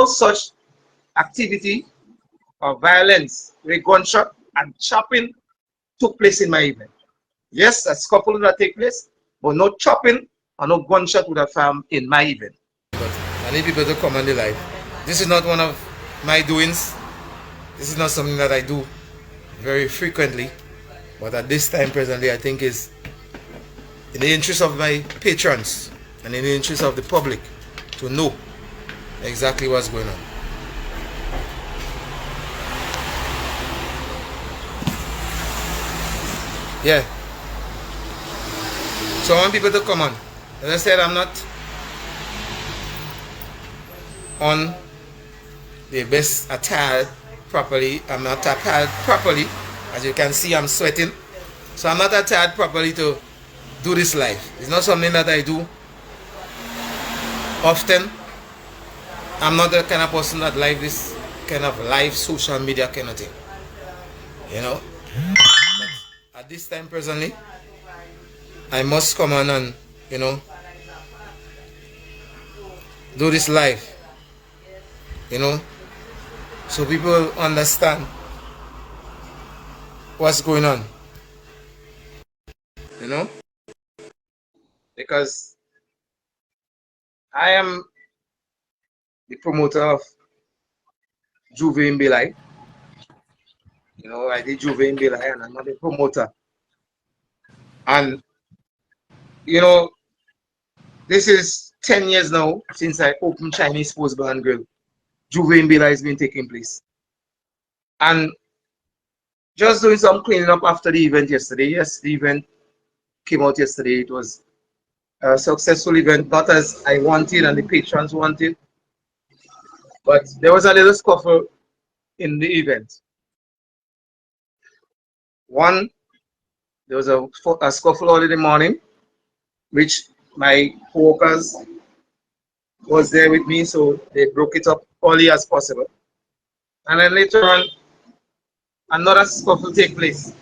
no such activity or violence, a gunshot and chopping took place in my event. Yes, a scuffle would have taken place, but no chopping or no gunshot would have found in my event. But I need people to come on the live. This is not one of my doings. This is not something that I do very frequently. But at this time presently, I think is in the interest of my patrons and in the interest of the public to know exactly what's going on. Yeah. So I want people to come on. As I said, I'm not on the best attired properly. I'm not attired properly. As you can see, I'm sweating. So I'm not attired properly to do this live. It's not something that I do often. I'm not the kind of person that like this kind of live social media kind of thing. You know? But at this time presently, I must come on and, you know, do this live. You know? So people understand what's going on. You know? Because I am the promoter of Juve in Belay. You know, I did Juve in Belay and I'm not a promoter. And, you know, this is 10 years now since I opened Chinese Sports Bar and Grill. Juve in Belay has been taking place. And just doing some cleaning up after the event yesterday. Yes, the event came out yesterday. It was a successful event, not as I wanted and the patrons wanted. But there was a little scuffle in the event. One, there was a scuffle early in the morning, which my co-workers was there with me, so they broke it up early as possible. And then later on, another scuffle take place.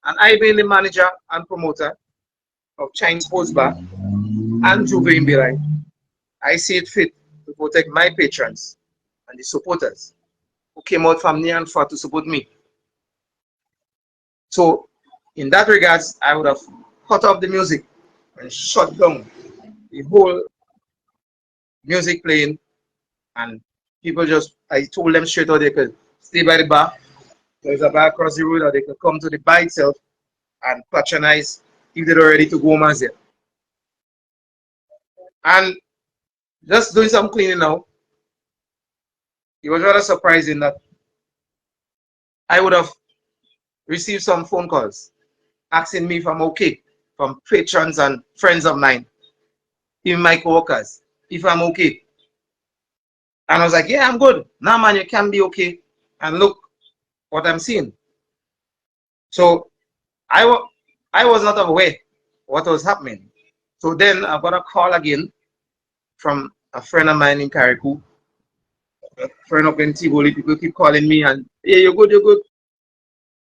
And I being the manager and promoter of Chinese Sports Bar and Juve in Belay, I see it fit to protect my patrons and the supporters who came out from near and far to support me. So in that regards, I would have cut off the music and shut down the whole music playing, and people just, I told them straight out they could stay by the bar. There's a bar across the road, or they could come to the bar itself and patronize if they're ready to go home there. And just doing some cleaning now, it was rather surprising that I would have received some phone calls asking me if I'm okay from patrons and friends of mine, even my co-workers, if I'm okay. And I was like, yeah, I'm good. Nah, man, you can be okay. And look what I'm seeing. So I was not aware what was happening. So then I got a call again from a friend of mine in Carriacou, a friend up in Tivoli. People keep calling me and, hey, you're good, you're good.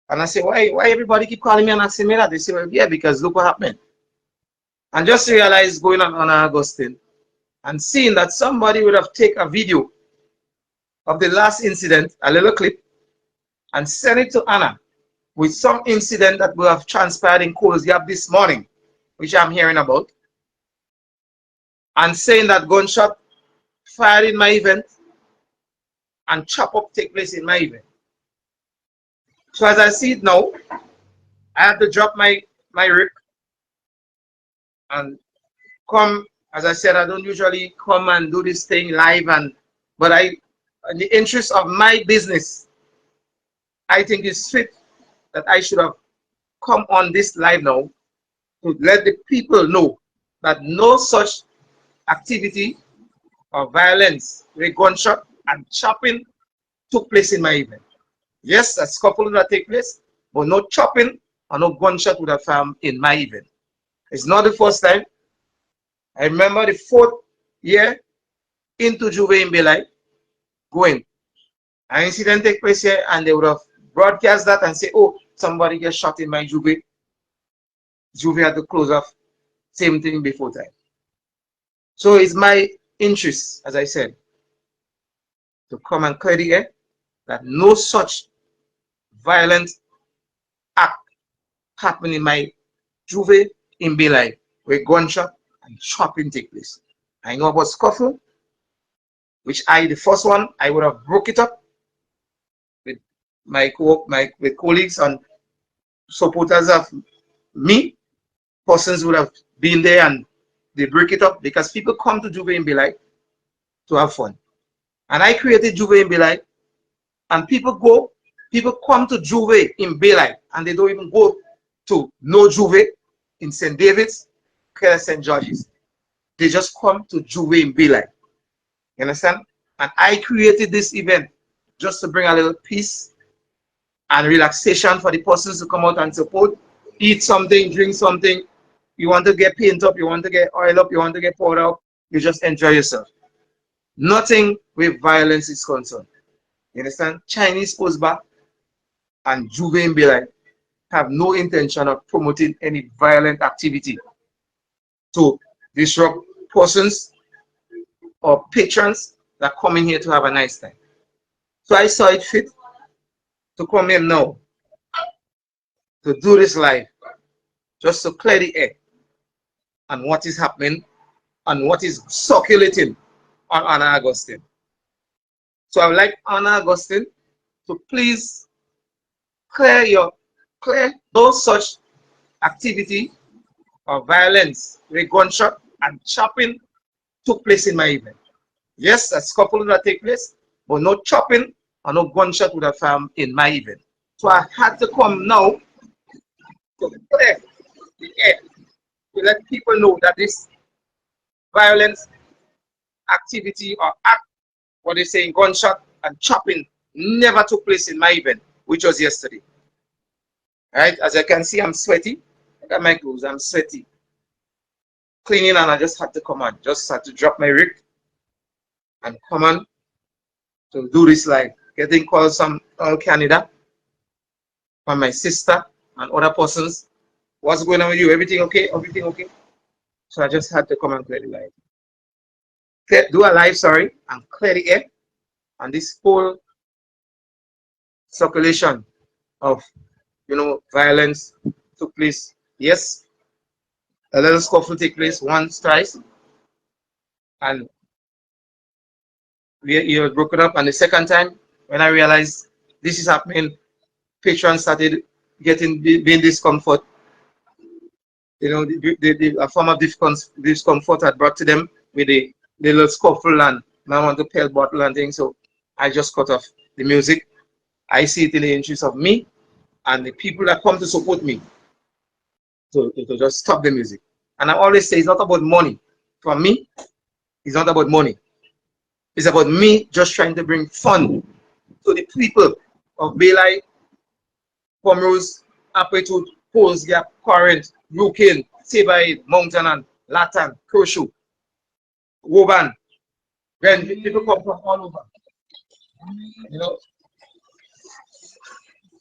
And I say, why everybody keep calling me and asking me that? They say, well, yeah, because look what happened. And just realize going on Augustine and seeing that somebody would have taken a video of the last incident, a little clip, and sent it to Anna with some incident that will have transpired in Coles Gap this morning, which I'm hearing about, and saying that gunshot fired in my event and chop up take place in my event. So as I see it now, I have to drop my rig and come. As I said, I don't usually come and do this thing live, but in the interest of my business, I think it's fit that I should have come on this live now to let the people know that no such activity or violence, a gunshot and chopping took place in my event. Yes, a scuffle would have taken place, but no chopping or no gunshot would have found in my event. It's not the first time. I remember the 4th year into Juve in Belay going. An incident take place here and they would have broadcast that and say, oh, somebody gets shot in my Juve. Juve had to close off. Same thing before time. So it's my interest, as I said, to come and clear the air that no such violent act happened in my Juve in Belay where gunshot and chopping take place. I know about scuffle, which the first one, I would have broke it up with my colleagues and supporters of me. Persons would have been there and they break it up because people come to Juve in Belay to have fun. And I created Juve in Belay, and people come to Juve in Belay and they don't even go to no Juve in St. David's, St. George's. They just come to Juve in Belay. You understand? And I created this event just to bring a little peace and relaxation for the persons to come out and support, eat something, drink something. You want to get paint up, you want to get oil up, you want to get powder up, you just enjoy yourself. Nothing with violence is concerned. You understand? Chinese Osba and Juve in Belay have no intention of promoting any violent activity to disrupt persons or patrons that come in here to have a nice time. So I saw it fit to come in now to do this live, just to clear the air and what is happening and what is circulating on Anna Augustine. So I would like Anna Augustine to please clear those such activity or violence where gunshot and chopping took place in my event. Yes, a scuffle would have taken place, but no chopping and no gunshot would have found in my event. So I had to come now to clear the air to let people know that this violence activity or act, what they say, gunshot and chopping, never took place in my event, which was yesterday. Right? As you can see, I'm sweaty. Look at my clothes, I'm sweaty. Cleaning, and I just had to come on. Just had to drop my rig and come on to do this live. Getting calls from Canada, from my sister and other persons. What's going on with you? Everything okay? Everything okay? So I just had to come and clear the live. Do a live, sorry, and clear the air. And this whole circulation of, violence took place. Yes, a little scuffle take place once, twice, and we were broken up. And the second time, when I realized this is happening, patrons started being discomfort. A form of discomfort had brought to them with the little scuffle and now want to peel bottle and things. So I just cut off the music. I see it in the interest of me and the people that come to support me to just stop the music. And I always say it's not about money. For me, it's not about money. It's about me just trying to bring fun to the people of Belay, Pomrose, Apretut, Poles Gap, Corinth, Lukin, Sebaid, Mountain and Latan, Kershaw, Woban. When people come from all over.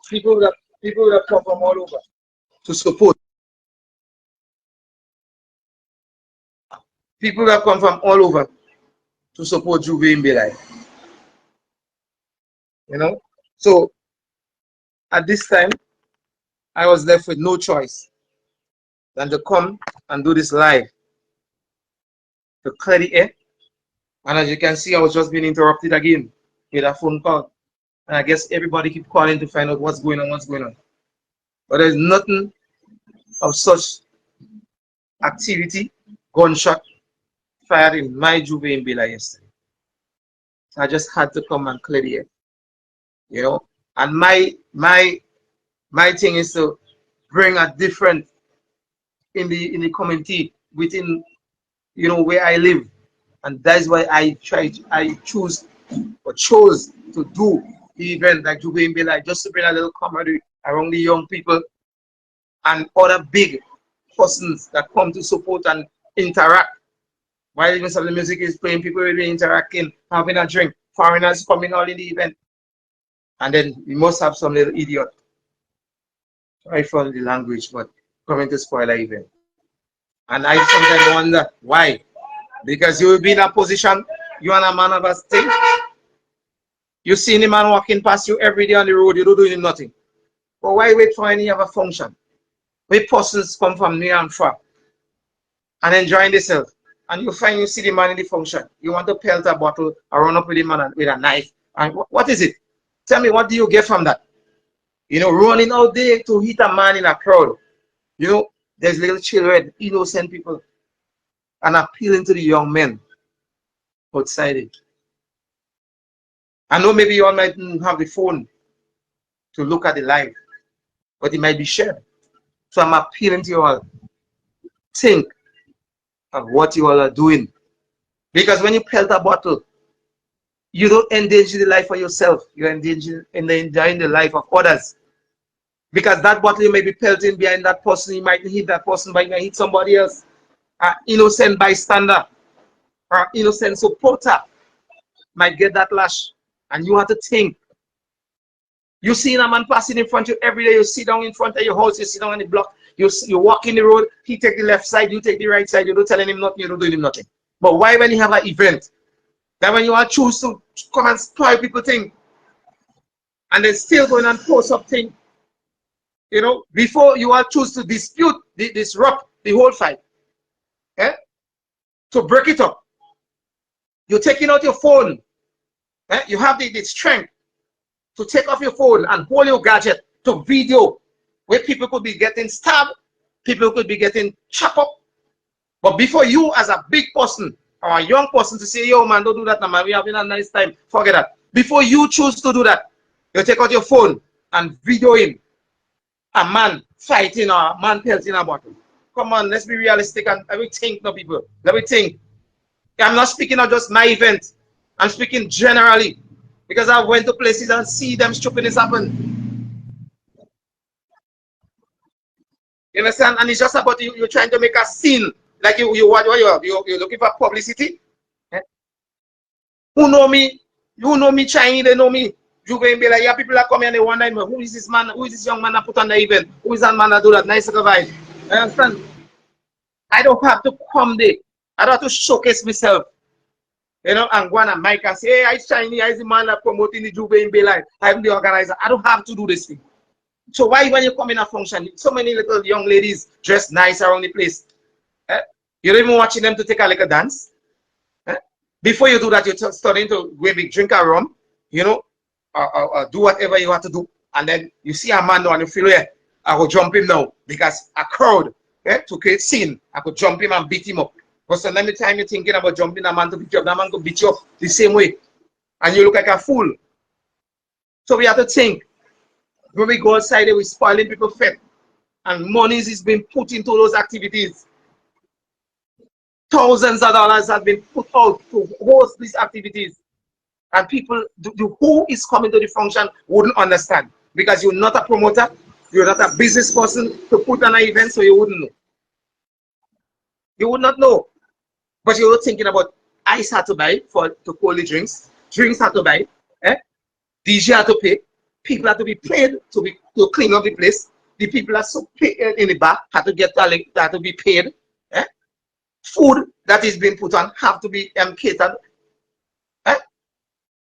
People that come from all over to support. People that come from all over to support Juve in Belay. So at this time, I was left with no choice than to come and do this live to clear the air. And as you can see, I was just being interrupted again with a phone call. And I guess everybody keep calling to find out what's going on. But there's nothing of such activity, gunshot, fired in my Juve in Belay yesterday. I just had to come and clear the air. And my thing is to bring a different in the community within where I live, and that's why I chose to do the event like Juve in Belay, just to bring a little camaraderie around the young people and other big persons that come to support and interact. While even some of the music is playing, people will be interacting, having a drink, foreigners coming all in the event. And then we must have some little idiot, sorry for the language, but coming to spoil the event. And I sometimes wonder why. Because you will be in a position, you and a man of a thing, You see the man walking past you every day on the road, you don't do him nothing. But why wait for any other function? Where persons come from near and far and enjoying themselves. And you find you see the man in the function. You want to pelt a bottle or run up with the man with a knife. And what is it? Tell me, what do you get from that? You know, running out there to hit a man in a crowd. You know, there's little children, innocent people, and appealing to the young men outside it. I know maybe you all might have the phone to look at the live, but it might be shared. So I'm appealing to you all. Think of what you all are doing. Because when you pelt a bottle, you don't endanger the life of yourself. You're endangering the life of others. Because that bottle you may be pelting behind that person, you might hit that person, but you might hit somebody else. An innocent bystander or innocent supporter might get that lash. And you have to think. You see a man passing in front of you every day, you sit down in front of your house, you sit down on the block, you walk in the road, he take the left side, you take the right side, you don't tell him nothing, you don't do him nothing. But why when you have an event, that when you are choose to come and spoil people thing, and then still going and post something, you know, before you are choose to dispute, disrupt the whole fight, eh? To break it up, you're taking out your phone, eh? You have the strength to take off your phone and hold your gadget to video where people could be getting stabbed, people could be getting chopped up. But before you as a big person or a young person to say, yo man, don't do that now, man, we're having a nice time, forget that. Before you choose to do that, you take out your phone and video him, a man fighting or a man pelting a bottle. Come on, let's be realistic and let me think now, people. Let me think. I'm not speaking of just my event. I'm speaking generally. Because I went to places and see them stupidness happen. You understand? And it's just about you're trying to make a scene. Like you're looking for publicity. Eh? Who know me? You know me, Chinese, they know me. You going to be like, yeah, people are coming and they wonder, who is this man? Who is this young man that put on the event? Who is that man that do that nice vibe? I understand? I don't have to come there. I don't have to showcase myself. You know, and go on a mic and say, hey, I'm Chinese, I'm the man that promoting the Juve in Bay Life. I'm the organizer. I don't have to do this thing. So why when you come in a function, so many little young ladies dressed nice around the place? Eh? You're even watching them to take a little dance. Eh? Before you do that, you're starting to go big drink a rum, you know, or do whatever you have to do. And then you see a man now and you feel, yeah, I will jump him now. Because a crowd, to create scene, I could jump him and beat him up. But so every time you're thinking about jumping a man to beat you up, that man could beat you up the same way. And you look like a fool. So we have to think. When we go outside, we're spoiling people's fate. And money is being put into those activities. Thousands of dollars have been put out to host these activities. And people, who is coming to the function wouldn't understand. Because you're not a promoter, you're not a business person to put on an event, so you wouldn't know. You would not know. But you're thinking about ice had to buy to cool the drinks had to buy, DJ had to pay, people had to be paid to clean up the place, the people that in the back had to be paid, food that is being put on have to be catered.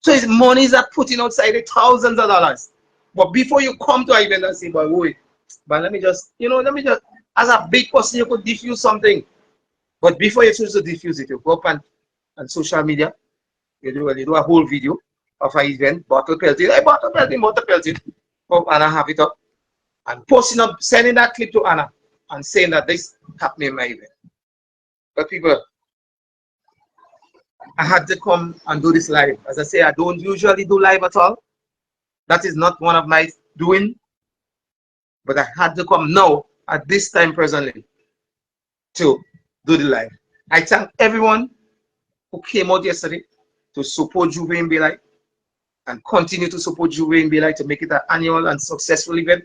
So his monies are putting outside the thousands of dollars. But before you come to an event and say, but wait, but let me just, as a big person, you could diffuse something. But before you choose to diffuse it, you go up on social media, you do a whole video of an event, bottle pelting, bottle pelting, hope Anna have it up, and posting up, sending that clip to Anna, and saying that this happened in my event. But people, I had to come and do this live. As I say, I don't usually do live at all. That is not one of my doing. But I had to come now, at this time presently, to do the live. I thank everyone who came out yesterday to support Juve in Bay Life and continue to support Juve in Bay Life to make it an annual and successful event.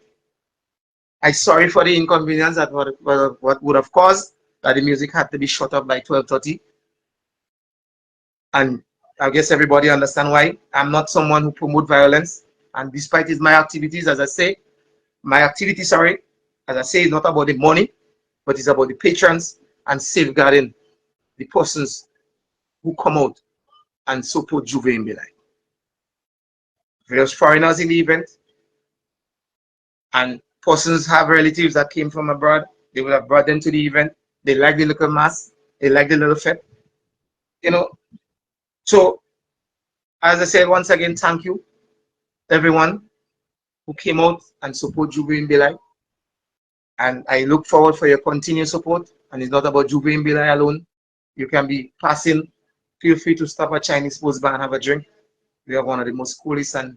I'm sorry for the inconvenience that what would have caused that the music had to be shut up by 12:30. And I guess everybody understand why. I'm not someone who promote violence. And despite my activities, as I say, is not about the money, but it's about the patrons and safeguarding the persons who come out and support Juve in Bay Life. If there's foreigners in the event and persons have relatives that came from abroad, they would have brought them to the event. They like the little mass, they like the little fete, you know. So, as I said, once again, thank you, everyone who came out and support Jubilee in Belay. And I look forward for your continued support. And it's not about Jubilee in Belay alone. You can be passing. Feel free to stop at Chinese Sports Bar and have a drink. We have one of the most coolest and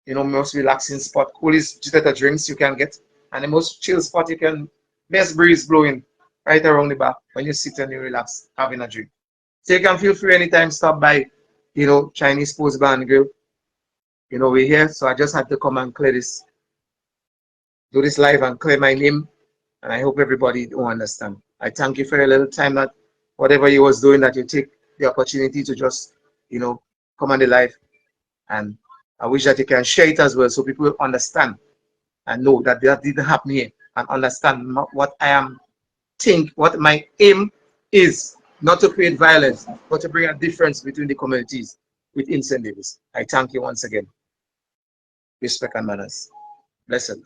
most relaxing spot, coolest drinks you can get, and the most chill spot you can. Best breeze blowing right around the back when you sit and you relax having a drink. So you can feel free anytime stop by, Chinese Sports Bar and Grill. We're here, so I just had to come and do this live and clear my name, and I hope everybody will understand. I thank you for a little time that whatever you was doing, that you take the opportunity to just, come on the live, and I wish that you can share it as well so people will understand and know that that didn't happen here and understand what what my aim is, not to create violence, but to bring a difference between the communities with incentives. I thank you once again. Respect and manners. Blessed.